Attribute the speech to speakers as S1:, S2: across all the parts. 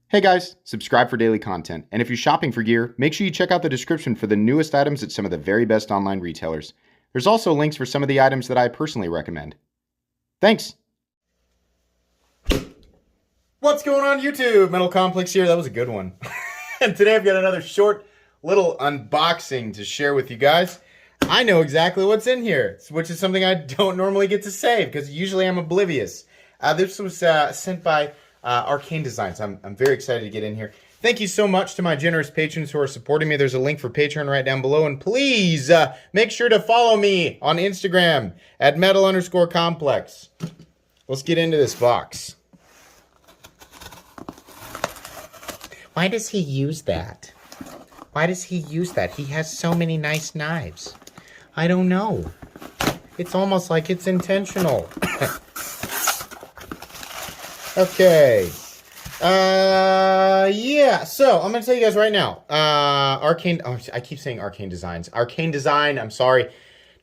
S1: Hey guys, subscribe for daily content. And if you're shopping for gear, make sure you check out the description for the newest items at some of the very best online retailers. There's also links for some of the items that I personally recommend. Thanks! What's going on YouTube? Metal Complex here. That was a good one. And today I've got another short little unboxing to share with you guys. I know exactly what's in here, which is something I don't normally get to say because usually I'm oblivious. This was sent by Arcane Designs. I'm very excited to get in here. Thank you so much to my generous patrons who are supporting me. There's a link for Patreon right down below. And please make sure to follow me on Instagram at metal_complex. Let's get into this box. Why does he use that? Why does he use that? He has so many nice knives. I don't know. It's almost like it's intentional. Okay. Yeah. So I'm gonna tell you guys right now. Arcane. Oh, I keep saying Arcane Designs. Arcane Design. I'm sorry.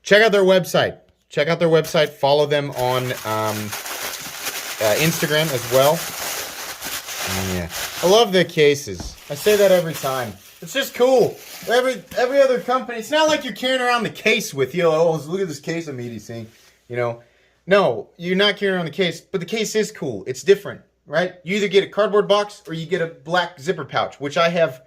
S1: Check out their website. Check out their website. Follow them on Instagram as well. Yeah. I love their cases. I say that every time. It's just cool. Every other company. It's not like you're carrying around the case with you. Oh, look at this case I'm eating. You know. No, you're not carrying around the case, but the case is cool. It's different, right? You either get a cardboard box or you get a black zipper pouch, which I have.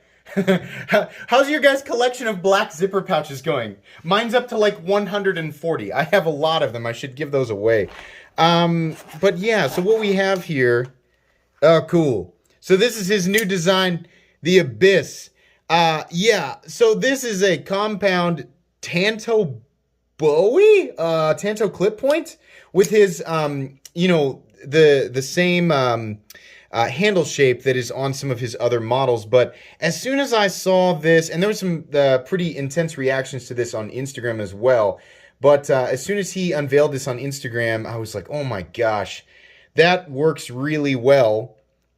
S1: How's your guys' collection of black zipper pouches going? Mine's up to like 140. I have a lot of them. I should give those away. But yeah, so what we have here. Oh, cool. So this is his new design, the Abyss. Yeah, so this is a compound Tanto Bowie, Tanto clip point with his, you know, the same handle shape that is on some of his other models. But as soon as I saw this, and there was some pretty intense reactions to this on Instagram as well. But as soon as he unveiled this on Instagram, I was like, oh my gosh, that works really well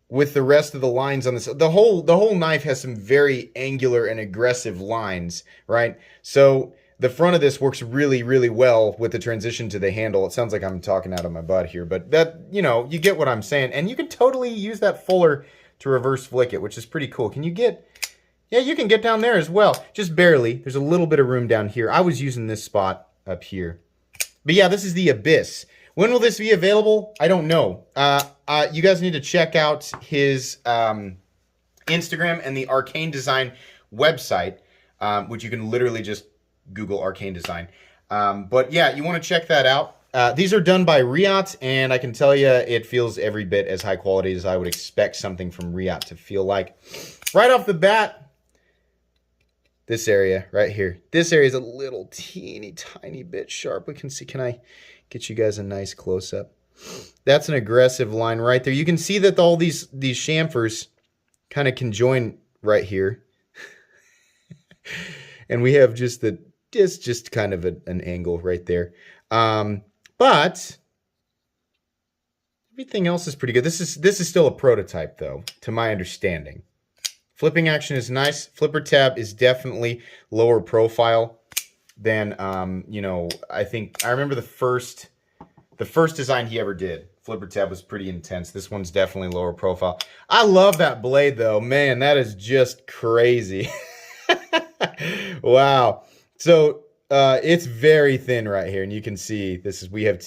S1: with the rest of the lines on this. The whole knife has some very angular and aggressive lines, right? So the front of this works really, really well with the transition to the handle. It sounds like I'm talking out of my butt here, but that, you know, you get what I'm saying. And you can totally use that fuller to reverse flick it, which is pretty cool. Can you get, yeah, you can get down there as well. Just barely. There's a little bit of room down here. I was using this spot up here. But yeah, this is the Abyss. When will this be available? I don't know. You guys need to check out his Instagram and the Arcane Design website, which you can literally just Google Arcane Design. But yeah, you want to check that out. These are done by Riot, and I can tell you it feels every bit as high quality as I would expect something from Riot to feel like. Right off the bat, this area right here. This area is a little teeny tiny bit sharp. We can see, can I get you guys a nice close-up? That's an aggressive line right there. You can see that all these chamfers kind of conjoin right here. And we have just the just kind of an angle right there. But everything else is pretty good. This is still a prototype though, to my understanding. Flipping action is nice. Flipper tab is definitely lower profile than you know, I remember the first design he ever did. Flipper tab was pretty intense. This one's definitely lower profile. I love that blade though. Man, that is just crazy. Wow. So it's very thin right here, and you can see we have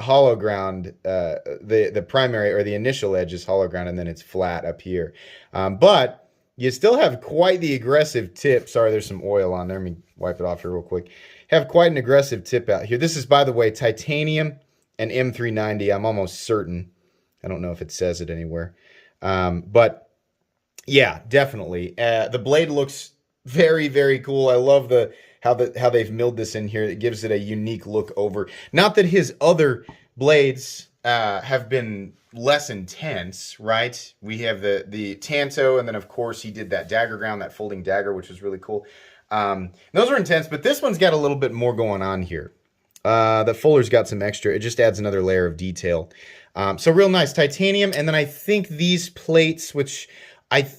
S1: hollow ground. The primary or the initial edge is hollow ground, and then it's flat up here. But you still have quite the aggressive tip. Sorry, there's some oil on there. Let me wipe it off here real quick. Have quite an aggressive tip out here. This is, by the way, titanium and M390. I'm almost certain. I don't know if it says it anywhere, but yeah, definitely. The blade looks very, very cool. I love how they've milled this in here. It gives it a unique look over. Not that his other blades have been less intense, right? We have the Tanto, and then of course he did that dagger ground, that folding dagger, which was really cool. Those are intense, but this one's got a little bit more going on here. The fuller's got some extra. It just adds another layer of detail. So real nice titanium, and then I think these plates, which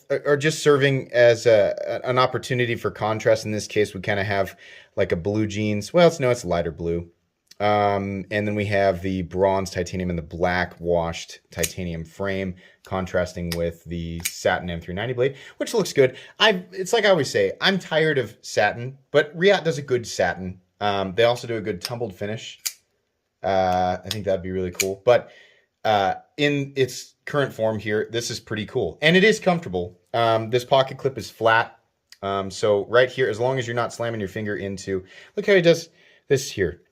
S1: are just serving as an opportunity for contrast. In this case, we kind of have like a blue jeans. Well, it's lighter blue. And then we have the bronze titanium and the black washed titanium frame, contrasting with the satin M390 blade, which looks good. It's like I always say, I'm tired of satin, but Riot does a good satin. They also do a good tumbled finish. I think that'd be really cool. But in its current form here, this is pretty cool. And it is comfortable. This pocket clip is flat. So right here, as long as you're not slamming your finger into... Look how he does this here.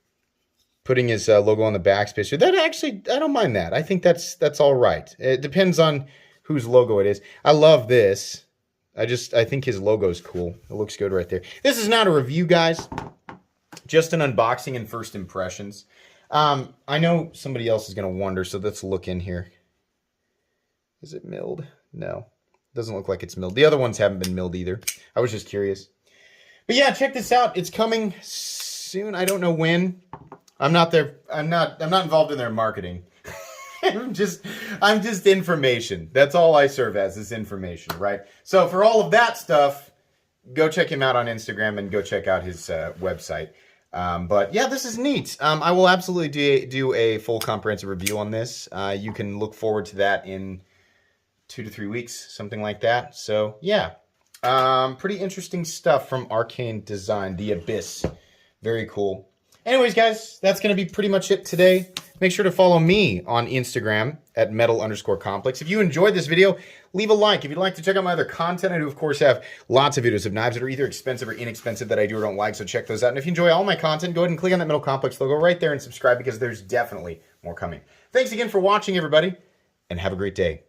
S1: Putting his logo on the backspace here. That actually, I don't mind that. I think that's all right. It depends on whose logo it is. I love this. I think his logo is cool. It looks good right there. This is not a review, guys. Just an unboxing and first impressions. I know somebody else is going to wonder, so let's look in here. Is it milled? No. Doesn't look like it's milled. The other ones haven't been milled either. I was just curious. But yeah, check this out. It's coming soon. I don't know when. I'm not involved in their marketing. I'm just information. That's all I serve as, is information, right? So for all of that stuff, go check him out on Instagram and go check out his website. But yeah, this is neat. I will absolutely do a full comprehensive review on this. You can look forward to that in 2 to 3 weeks, something like that. So yeah, pretty interesting stuff from Arcane Design, The Abyss. Very cool. Anyways, guys, that's going to be pretty much it today. Make sure to follow me on Instagram at metal_complex. If you enjoyed this video, leave a like. If you'd like to check out my other content, I do, of course, have lots of videos of knives that are either expensive or inexpensive that I do or don't like, so check those out. And if you enjoy all my content, go ahead and click on that Metal Complex logo right there and subscribe, because there's definitely more coming. Thanks again for watching, everybody, and have a great day.